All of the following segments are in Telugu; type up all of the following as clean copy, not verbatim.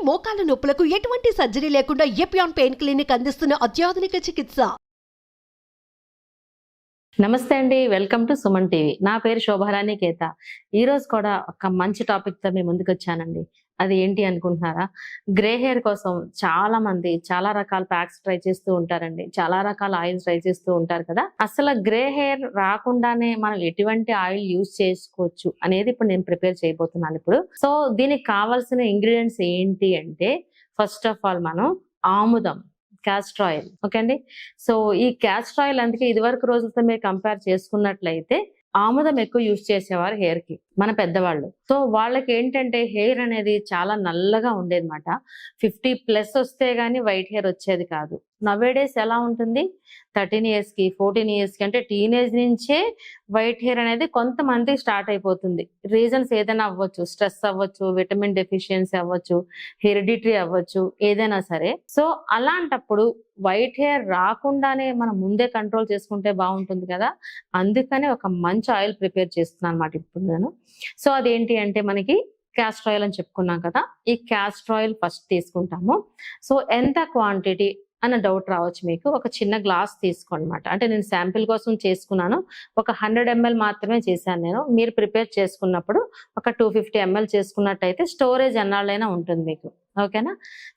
మోకాల నొప్పులకు ఎటువంటి సర్జరీ లేకుండా ఎపియాన్ పెయిన్ క్లినిక్ అందిస్తున్న అత్యాధునిక చికిత్స. నమస్తే అండి, వెల్కమ్ టు సుమన్ టీవీ. నా పేరు శోభారాణి కేత. ఈ రోజు కూడా ఒక మంచి టాపిక్ తో మేము ముందుకు వచ్చానండి. అది ఏంటి అనుకుంటున్నారా? గ్రే హెయిర్ కోసం చాలా మంది చాలా రకాల ప్యాక్స్ ట్రై చేస్తూ ఉంటారండి, చాలా రకాల ఆయిల్స్ ట్రై చేస్తూ ఉంటారు కదా. అసలు గ్రే హెయిర్ రాకుండానే మనం ఎటువంటి ఆయిల్ యూజ్ చేసుకోవచ్చు అనేది ఇప్పుడు నేను ప్రిపేర్ చేయబోతున్నాను ఇప్పుడు. సో దీనికి కావాల్సిన ఇంగ్రీడియంట్స్ ఏంటి అంటే, ఫస్ట్ ఆఫ్ ఆల్ మనం ఆముదం, క్యాస్టర్ ఆయిల్. ఓకే అండి. సో ఈ క్యాస్టర్ ఆయిల్ అందుకే ఇదివరకు రోజులతో మీరు కంపేర్ చేసుకున్నట్లయితే ఆముదం ఎక్కువ యూజ్ చేసేవారు హెయిర్ కి మన పెద్దవాళ్ళు. సో వాళ్ళకి ఏంటంటే హెయిర్ అనేది చాలా నల్లగా ఉండేదన్నమాట. 50+ వస్తే గానీ వైట్ హెయిర్ వచ్చేది కాదు. నవేడేస్ ఎలా ఉంటుంది, 13 years కి 14 years కి అంటే టీనేజ్ నుంచే వైట్ హెయిర్ అనేది కొంతమంది స్టార్ట్ అయిపోతుంది. రీజన్స్ ఏదైనా అవ్వచ్చు, స్ట్రెస్ అవ్వచ్చు, విటమిన్ డెఫిషియన్సీ అవ్వచ్చు, హెరిడిటరీ అవ్వచ్చు, ఏదైనా సరే. సో అలాంటప్పుడు వైట్ హెయిర్ రాకుండానే మనం ముందే కంట్రోల్ చేసుకుంటే బాగుంటుంది కదా. అందుకనే ఒక మంచి ఆయిల్ ప్రిపేర్ చేస్తున్నాను అనమాట ఇప్పుడు నేను. సో అదేంటి అంటే, మనకి క్యాస్టర్ ఆయిల్ అని చెప్పుకున్నాం కదా. ఈ క్యాస్టర్ ఆయిల్ ఫస్ట్ తీసుకుంటాము. సో ఎంత క్వాంటిటీ అన్న డౌట్ రావచ్చు మీకు. ఒక చిన్న గ్లాస్ తీసుకోనమాట. అంటే నేను శాంపిల్ కోసం చేసుకున్నాను. ఒక 100 ml మాత్రమే చేశాను నేను. మీరు ప్రిపేర్ చేసుకున్నప్పుడు ఒక 250 ml చేసుకున్నట్టయితే స్టోరేజ్ ఎన్నాళ్ళైనా ఉంటుంది మీకు. ఓకేనా.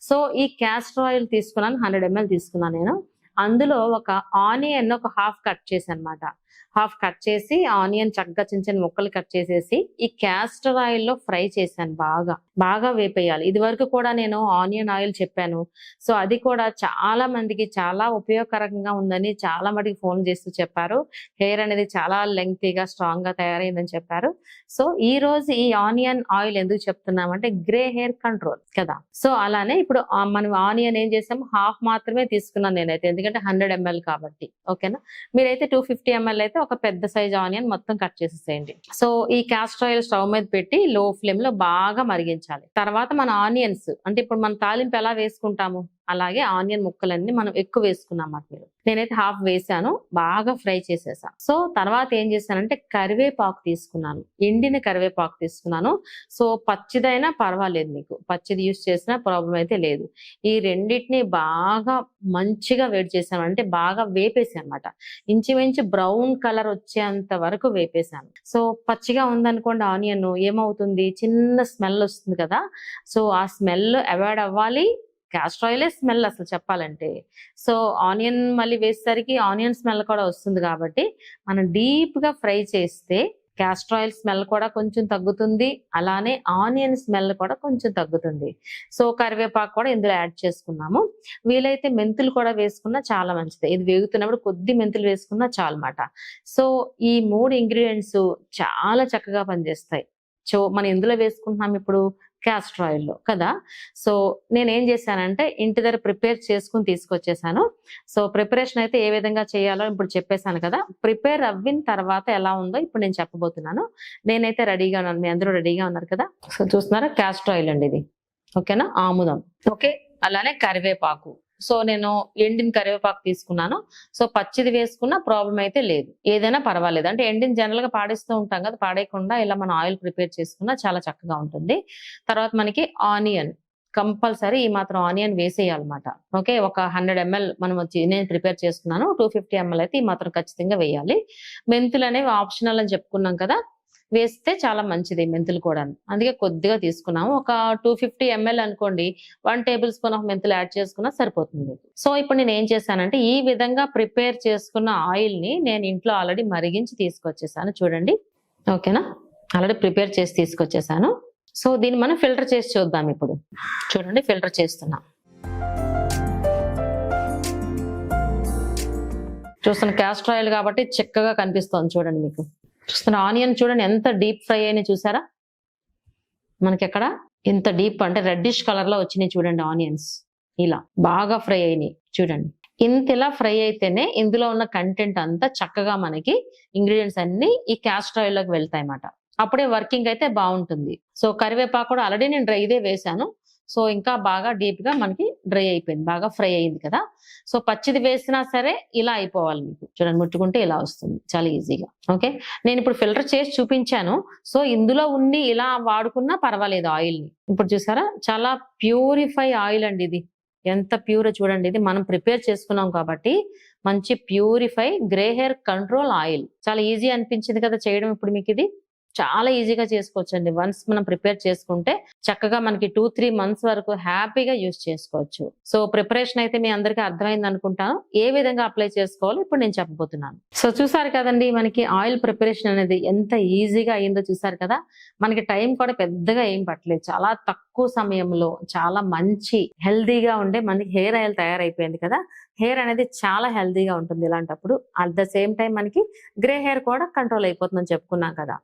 సో ఈ క్యాస్టర్ ఆయిల్ తీసుకున్నాను, 100 ml తీసుకున్నాను నేను. అందులో ఒక ఆనియన్ ఒక హాఫ్ కట్ చేశాను అనమాట. హాఫ్ కట్ చేసి ఆనియన్ చక్కగా చిన్న చిన్న ముక్కలు కట్ చేసేసి ఈ క్యాస్టర్ ఆయిల్ లో ఫ్రై చేశాను. బాగా వేపేయాలి. ఇది వరకు కూడా నేను ఆనియన్ ఆయిల్ చెప్పాను. సో అది కూడా చాలా మందికి చాలా ఉపయోగకరంగా ఉందని చాలా మటుకు ఫోన్ చేస్తూ చెప్పారు. హెయిర్ అనేది చాలా లెంగ్తీగా స్ట్రాంగ్ గా తయారైందని చెప్పారు. సో ఈ రోజు ఈ ఆనియన్ ఆయిల్ ఎందుకు చెప్తున్నామంటే, గ్రే హెయిర్ కంట్రోల్ కదా. సో అలానే ఇప్పుడు మనం ఆనియన్ ఏం చేసాము, హాఫ్ మాత్రమే తీసుకున్నాను నేనైతే, ఎందుకంటే 100 ml కాబట్టి. ఓకేనా. మీరైతే 250 ml అయితే ఒక పెద్ద సైజ్ ఆనియన్ మొత్తం కట్ చేసేసేయండి. సో ఈ క్యాస్టర్ ఆయిల్ స్టవ్ మీద పెట్టి లో ఫ్లేమ్ లో బాగా మరిగించాలి. తర్వాత మన ఆనియన్స్ అంటే ఇప్పుడు మనం తాలింపు ఎలా వేసుకుంటాము అలాగే ఆనియన్ ముక్కలన్నీ మనం ఎక్కువ వేసుకున్నాం అన్నమాట. నేనైతే హాఫ్ వేసాను, బాగా ఫ్రై చేసేసా. సో తర్వాత ఏం చేశానంటే కరివేపాకు తీసుకున్నాను, ఎండిన కరివేపాకు తీసుకున్నాను. సో పచ్చిదైనా పర్వాలేదు, మీకు పచ్చిది యూజ్ చేసినా ప్రాబ్లం అయితే లేదు. ఈ రెండింటిని బాగా మంచిగా వేడి చేశాను, అంటే బాగా వేపేసాను అనమాట. ఇంచుమించు బ్రౌన్ కలర్ వచ్చేంత వరకు వేపేసాను. సో పచ్చిగా ఉందనుకోండి ఆనియన్, ఏమవుతుంది, చిన్న స్మెల్ వస్తుంది కదా. సో ఆ స్మెల్ అవాయిడ్ అవ్వాలి. క్యాస్టర్ ఆయిలే స్మెల్ అసలు చెప్పాలంటే. సో ఆనియన్ మళ్ళీ వేసేసరికి ఆనియన్ స్మెల్ కూడా వస్తుంది కాబట్టి మనం డీప్ గా ఫ్రై చేస్తే క్యాస్టర్ ఆయిల్ స్మెల్ కూడా కొంచెం తగ్గుతుంది, అలానే ఆనియన్ స్మెల్ కూడా కొంచెం తగ్గుతుంది. సో కరివేపాకు కూడా ఇందులో యాడ్ చేసుకున్నాము. వీలైతే మెంతులు కూడా వేసుకున్నా చాలా మంచిది. ఇది వేగుతున్నప్పుడు కొద్ది మెంతులు వేసుకున్నా చాలన్నమాట. సో ఈ 3 ఇంగ్రీడియంట్స్ చాలా చక్కగా పనిచేస్తాయి. సో మనం ఎందులో వేసుకుంటున్నాం ఇప్పుడు, క్యాస్టర్ ఆయిల్లో కదా. సో నేనేం చేశానంటే ఇంటి దగ్గర ప్రిపేర్ చేసుకుని తీసుకొచ్చేసాను. సో ప్రిపరేషన్ అయితే ఏ విధంగా చేయాలో ఇప్పుడు చెప్పేశాను కదా. ప్రిపేర్ అవ్విన తర్వాత ఎలా ఉందో ఇప్పుడు నేను చెప్పబోతున్నాను. నేనైతే రెడీగా ఉన్నాను, మీ అందరూ రెడీగా ఉన్నారు కదా. సో చూస్తున్నారా, క్యాస్టర్ ఆయిల్ అండి ఇది. ఓకేనా, ఆముదం. ఓకే, అలానే కరివేపాకు. సో నేను ఎండిన కరివేపాకు తీసుకున్నాను. సో పచ్చిది వేసుకున్న ప్రాబ్లం అయితే లేదు, ఏదైనా పర్వాలేదు. అంటే ఎండిన జనరల్ గా పాడేస్తూ ఉంటాం కదా, పాడేయకుండా ఇలా మనం ఆయిల్ ప్రిపేర్ చేసుకున్నా చాలా చక్కగా ఉంటుంది. తర్వాత మనకి ఆనియన్ కంపల్సరీ ఈ మాత్రం ఆనియన్ వేసేయాలన్నమాట. ఓకే, ఒక 100 ml మనం నేను ప్రిపేర్ చేసుకున్నాను. 250 ml అయితే ఈ మాత్రం ఖచ్చితంగా వేయాలి. మెంతులు అనేవి ఆప్షనల్ అని చెప్పుకున్నాం కదా, వేస్తే చాలా మంచిది మెంతులు కూడా. అందుకే కొద్దిగా తీసుకున్నాము. ఒక 250 ml అనుకోండి, 1 tablespoon ఆఫ్ మెంతులు యాడ్ చేసుకున్నా సరిపోతుంది. సో ఇప్పుడు నేను ఏం చేశానంటే ఈ విధంగా ప్రిపేర్ చేసుకున్న ఆయిల్ ని నేను ఇంట్లో ఆల్రెడీ మరిగించి తీసుకొచ్చేసాను చూడండి. ఓకేనా, ఆల్రెడీ ప్రిపేర్ చేసి తీసుకొచ్చేసాను. సో దీన్ని మనం ఫిల్టర్ చేసి చూద్దాం ఇప్పుడు. చూడండి, ఫిల్టర్ చేస్తున్నాం. చూస్తున్న క్యాస్టర్ ఆయిల్ కాబట్టి చక్కగా కనిపిస్తోంది చూడండి మీకు. చూస్తున్న ఆనియన్ చూడండి ఎంత డీప్ ఫ్రై అయినాయి చూసారా. మనకి ఎక్కడ ఇంత డీప్ అంటే రెడ్డిష్ కలర్ లో వచ్చినాయి చూడండి ఆనియన్స్. ఇలా బాగా ఫ్రై అయినాయి చూడండి. ఇంతలా ఫ్రై అయితేనే ఇందులో ఉన్న కంటెంట్ అంతా చక్కగా మనకి ఇంగ్రీడియంట్స్ అన్ని ఈ క్యాస్టర్ ఆయిల్ లోకి వెళ్తాయి అన్నమాట. అప్పుడే వర్కింగ్ అయితే బాగుంటుంది. సో కరివేపాకు కూడా ఆల్రెడీ నేను డ్రైదే వేసాను. సో ఇంకా బాగా డీప్ గా మనకి డ్రై అయిపోయింది, బాగా ఫ్రై అయింది కదా. సో పచ్చిది వేసినా సరే ఇలా అయిపోవాలి మీకు. చూడండి, ముట్టుకుంటే ఇలా వస్తుంది చాలా ఈజీగా. ఓకే, నేను ఇప్పుడు ఫిల్టర్ చేసి చూపించాను. సో ఇందులో ఉండి ఇలా వాడుకున్నా పర్వాలేదు ఆయిల్ ని. ఇప్పుడు చూసారా, చాలా ప్యూరిఫై ఆయిల్ అండి ఇది. ఎంత ప్యూర్ చూడండి. ఇది మనం ప్రిపేర్ చేసుకున్నాం కాబట్టి మంచి purify grey hair control oil. చాలా ఈజీ అనిపించింది కదా చేయడం. ఇప్పుడు మీకు ఇది చాలా ఈజీగా చేసుకోవచ్చు అండి. వన్స్ మనం ప్రిపేర్ చేసుకుంటే చక్కగా మనకి 2-3 months వరకు హ్యాపీగా యూజ్ చేసుకోవచ్చు. సో ప్రిపరేషన్ అయితే మీ అందరికీ అర్థమైంది అనుకుంటాను. ఏ విధంగా అప్లై చేసుకోవాలో ఇప్పుడు నేను చెప్పబోతున్నాను. సో చూసారు కదండి, మనకి ఆయిల్ ప్రిపరేషన్ అనేది ఎంత ఈజీగా అయ్యిందో చూసారు కదా. మనకి టైం కూడా పెద్దగా ఏం పట్టలేదు. చాలా తక్కువ సమయంలో చాలా మంచి హెల్దీగా ఉండే మనకి హెయిర్ ఆయిల్ తయారైపోయింది కదా. హెయిర్ అనేది చాలా హెల్దీగా ఉంటుంది ఇలాంటప్పుడు. అట్ ద సేమ్ టైం మనకి గ్రే హెయిర్ కూడా కంట్రోల్ అయిపోతుందని చెప్పుకున్నాం కదా.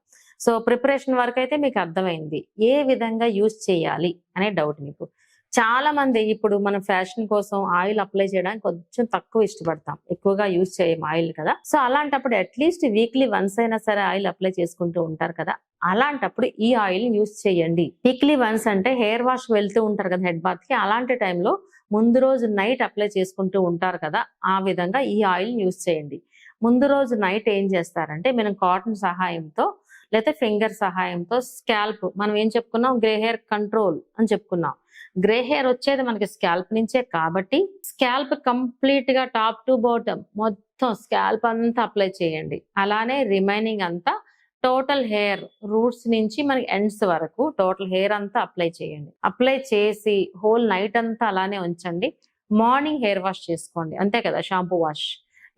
సో ప్రిపరేషన్ వరకు అయితే మీకు అర్థమైంది. ఏ విధంగా యూజ్ చేయాలి అనే డౌట్ మీకు. చాలా మంది ఇప్పుడు మనం ఫ్యాషన్ కోసం ఆయిల్ అప్లై చేయడానికి కొంచెం తక్కువ ఇష్టపడతాం, ఎక్కువగా యూజ్ చేయం ఆయిల్ కదా. సో అలాంటప్పుడు అట్లీస్ట్ వీక్లీ వన్స్ అయినా సరే ఆయిల్ అప్లై చేసుకుంటూ ఉంటారు కదా. అలాంటప్పుడు ఈ ఆయిల్ యూజ్ చేయండి. వీక్లీ వన్స్ అంటే హెయిర్ వాష్ వెళ్తూ ఉంటారు కదా హెడ్ బాత్ కి. అలాంటి టైంలో ముందు రోజు నైట్ అప్లై చేసుకుంటూ ఉంటారు కదా, ఆ విధంగా ఈ ఆయిల్ యూజ్ చేయండి. ముందు రోజు నైట్ ఏం చేస్తారంటే, మనం కాటన్ సహాయంతో లేకపోతే ఫింగర్ సహాయంతో స్కాల్ప్, మనం ఏం చెప్పుకున్నాం, గ్రే హెయిర్ కంట్రోల్ అని చెప్పుకున్నాం. గ్రే హెయిర్ వచ్చేది మనకి స్కాల్ప్ నుంచే కాబట్టి స్కాల్ప్ కంప్లీట్ గా టాప్ టు బాటమ్ మొత్తం స్కాల్ప్ అంతా అప్లై చేయండి. అలానే రిమైనింగ్ అంతా టోటల్ హెయిర్ రూట్స్ నుంచి మనకి ఎండ్స్ వరకు టోటల్ హెయిర్ అంతా అప్లై చేయండి. అప్లై చేసి హోల్ నైట్ అంతా అలానే ఉంచండి. మార్నింగ్ హెయిర్ వాష్ చేసుకోండి, అంతే కదా, షాంపూ వాష్.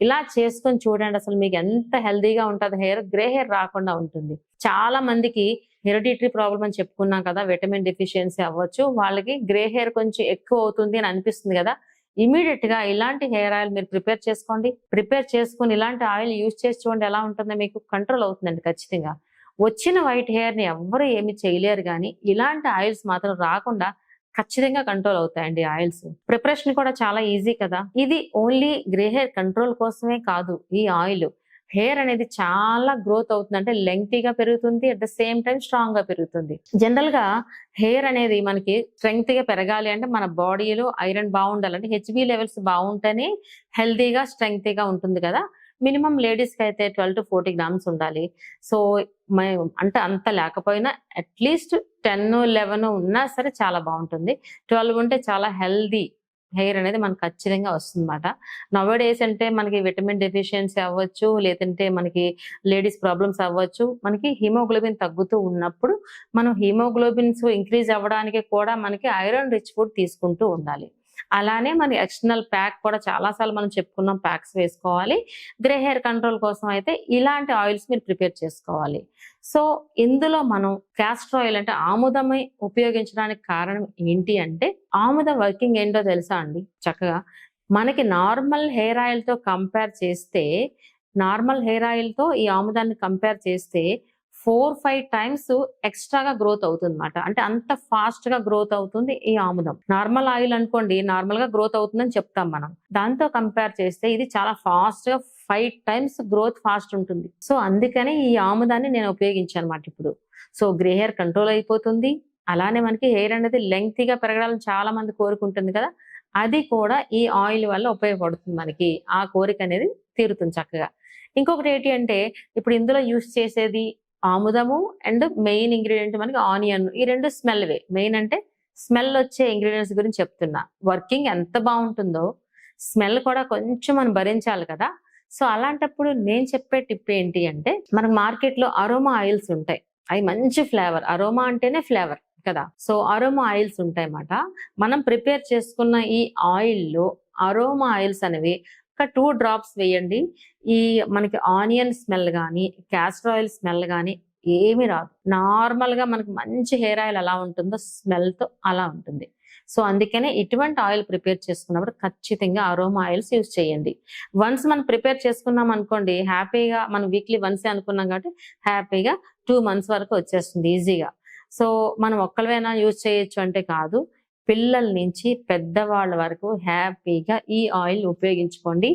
ఇలా చేసుకొని చూడండి, అసలు మీకు ఎంత హెల్దీగా ఉంటుంది హెయిర్. గ్రే హెయిర్ రాకుండా ఉంటుంది. చాలా మందికి హెరిడిటరీ ప్రాబ్లమ్ అని చెప్పుకున్నాం కదా, విటమిన్ డెఫిషియన్సీ అవ్వచ్చు, వాళ్ళకి గ్రే హెయిర్ కొంచెం ఎక్కువ అవుతుంది అని అనిపిస్తుంది కదా. ఇమీడియట్ గా ఇలాంటి హెయిర్ ఆయిల్ మీరు ప్రిపేర్ చేసుకోండి. ప్రిపేర్ చేసుకుని ఇలాంటి ఆయిల్ యూజ్ చేసి చూడండి ఎలా ఉంటుందో. మీకు కంట్రోల్ అవుతుందండి ఖచ్చితంగా. వచ్చిన వైట్ హెయిర్ ని ఎవ్వరు ఏమి చేయలేరు, కానీ ఇలాంటి ఆయిల్స్ మాత్రం రాకుండా ఖచ్చితంగా కంట్రోల్ అవుతాయండి ఆయిల్స్. ప్రిపరేషన్ కూడా చాలా ఈజీ కదా. ఇది ఓన్లీ గ్రే హెయిర్ కంట్రోల్ కోసమే కాదు. ఈ ఆయిల్ హెయిర్ అనేది చాలా గ్రోత్ అవుతుంది, అంటే లెంగ్తీగా పెరుగుతుంది, at the same time strong గా పెరుగుతుంది. జనరల్ గా హెయిర్ అనేది మనకి స్ట్రెంగ్త్ గా పెరగాలి అంటే మన బాడీలో ఐరన్ బాగుండాలంటే హెచ్బి లెవెల్స్ బాగుంటేనే హెల్దీగా స్ట్రెంగ్త్ గా ఉంటుంది కదా. మినిమం లేడీస్ కి అయితే 12 to 40 grams ఉండాలి. సో అంటే అంత లేకపోయినా అట్లీస్ట్ 10-11 ఉన్నా సరే చాలా బాగుంటుంది. 12 ఉంటే చాలా హెల్దీ హెయిర్ అనేది మనకు ఖచ్చితంగా వస్తుంది అనమాట. నవ్ డేస్ అంటే మనకి విటమిన్ డెఫిషియన్సీ అవ్వచ్చు, లేదంటే మనకి లేడీస్ ప్రాబ్లమ్స్ అవ్వచ్చు. మనకి హిమోగ్లోబిన్ తగ్గుతూ ఉన్నప్పుడు మనం హిమోగ్లోబిన్స్ ఇంక్రీజ్ అవ్వడానికి కూడా మనకి ఐరన్ రిచ్ ఫుడ్ తీసుకుంటూ ఉండాలి. అలానే మన ఎక్స్టర్నల్ ప్యాక్ కూడా చాలాసార్లు మనం చెప్పుకున్నాం, ప్యాక్స్ వేసుకోవాలి. గ్రే హెయిర్ కంట్రోల్ కోసం అయితే ఇలాంటి ఆయిల్స్ మీరు ప్రిపేర్ చేసుకోవాలి. సో ఇందులో మనం క్యాస్టర్ ఆయిల్ అంటే ఆముదమై ఉపయోగించడానికి కారణం ఏంటి అంటే, ఆముదం వర్కింగ్ ఏంటో తెలుసా అండి. చక్కగా మనకి నార్మల్ హెయిర్ ఆయిల్ తో కంపేర్ చేస్తే, నార్మల్ హెయిర్ ఆయిల్ తో ఈ ఆముదాన్ని కంపేర్ చేస్తే 4-5 times ఎక్స్ట్రాగా గ్రోత్ అవుతుంది అనమాట. అంటే అంత ఫాస్ట్ గా గ్రోత్ అవుతుంది ఈ ఆముదం. నార్మల్ ఆయిల్ అనుకోండి, నార్మల్ గా గ్రోత్ అవుతుందని చెప్తాం మనం. దాంతో కంపేర్ చేస్తే ఇది చాలా ఫాస్ట్ గా 5 times గ్రోత్ ఫాస్ట్ ఉంటుంది. సో అందుకని ఈ ఆముదాన్ని నేను ఉపయోగించాను అనమాట ఇప్పుడు. సో గ్రే హెయిర్ కంట్రోల్ అయిపోతుంది. అలానే మనకి హెయిర్ అనేది లెంగ్తీగా పెరగాలని చాలా మంది కోరుకుంటుంది కదా, అది కూడా ఈ ఆయిల్ వల్ల ఉపయోగపడుతుంది. మనకి ఆ కోరిక అనేది తీరుతుంది చక్కగా. ఇంకొకటి ఏంటి అంటే, ఇప్పుడు ఇందులో యూస్ చేసేది ఆముదము అండ్ మెయిన్ ఇంగ్రీడియంట్ మనకి ఆనియన్. ఈ రెండు స్మెల్ వే. మెయిన్ అంటే స్మెల్ వచ్చే ఇంగ్రీడియంట్స్ గురించి చెప్తున్నా. వర్కింగ్ ఎంత బాగుంటుందో స్మెల్ కూడా కొంచెం మనం భరించాలి కదా. సో అలాంటప్పుడు నేను చెప్పే టిప్ ఏంటి అంటే, మనకు మార్కెట్ లో అరోమా ఆయిల్స్ ఉంటాయి. అవి మంచి ఫ్లేవర్, అరోమా అంటేనే ఫ్లేవర్ కదా. సో అరోమా ఆయిల్స్ ఉంటాయి అన్నమాట. మనం ప్రిపేర్ చేసుకున్న ఈ ఆయిల్ లో అరోమా ఆయిల్స్ అనేవి ఒక 2 drops వేయండి. ఈ మనకి ఆనియన్ స్మెల్ కానీ క్యాస్టర్ ఆయిల్ స్మెల్ కానీ ఏమి రాదు. నార్మల్ గా మనకి మంచి హెయిర్ ఆయిల్ ఎలా ఉంటుందో స్మెల్ తో అలా ఉంటుంది. సో అందుకనే ఇటువంటి ఆయిల్ ప్రిపేర్ చేసుకున్నప్పుడు ఖచ్చితంగా అరోమా ఆయిల్స్ యూజ్ చేయండి. వన్స్ మనం ప్రిపేర్ చేసుకున్నాం అనుకోండి, హ్యాపీగా మనం వీక్లీ వన్సే అనుకున్నాం కాబట్టి హ్యాపీగా 2 months వరకు వచ్చేస్తుంది ఈజీగా. సో మనం ఒక్కళ్ళైనా యూజ్ చేయొచ్చు అంటే కాదు. పిల్లల నుంచి పెద్దవాళ్ళ వరకు హ్యాపీగా ఈ ఆయిల్ ఉపయోగించుకోండి.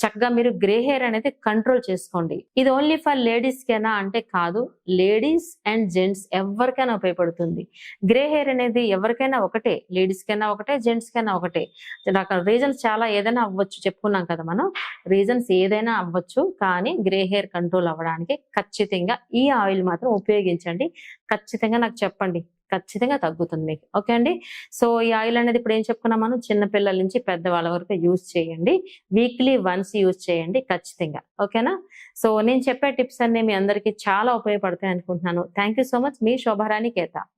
చక్కగా మీరు గ్రే హెయిర్ అనేది కంట్రోల్ చేసుకోండి. ఇది ఓన్లీ ఫర్ లేడీస్ కేనా అంటే కాదు, లేడీస్ అండ్ జెంట్స్ ఎవరికైనా ఉపయోగపడుతుంది. గ్రే హెయిర్ అనేది ఎవరికైనా ఒకటే, లేడీస్ కైనా ఒకటే, జెంట్స్ కైనా ఒకటే. రకాల రీజన్స్ చాలా ఏదైనా అవ్వచ్చు, చెప్పుకున్నాం కదా మనం. రీజన్స్ ఏదైనా అవ్వచ్చు, కానీ గ్రే హెయిర్ కంట్రోల్ అవ్వడానికి ఖచ్చితంగా ఈ ఆయిల్ మాత్రం ఉపయోగించండి. ఖచ్చితంగా నాకు చెప్పండి, ఖచ్చితంగా తగ్గుతుంది మీకు. ఓకే అండి. సో ఈ ఆయిల్ అనేది ఇప్పుడు ఏం చెప్పుకున్నాం మనం, చిన్నపిల్లల నుంచి పెద్దవాళ్ళ వరకు యూజ్ చేయండి. వీక్లీ వన్స్ యూజ్ చేయండి ఖచ్చితంగా. ఓకేనా. సో నేను చెప్పే టిప్స్ అన్ని మీ అందరికీ చాలా ఉపయోగపడతాయి అనుకుంటున్నాను. Thank you so much. మీ శోభారాణి కేత.